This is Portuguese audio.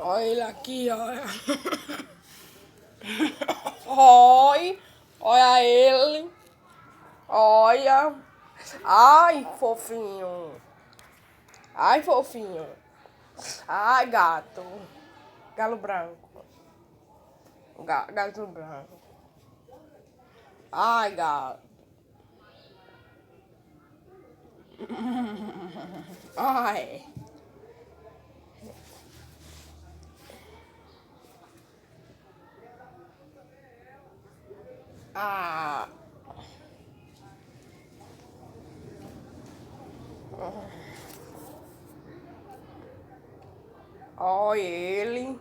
Olha ele aqui, olha. Oi, olha ele. Olha. Ai, fofinho. Ai, fofinho. Ai, gato. Galo branco. Gato branco. Ai, gato. Ai. Ah. Olha ele.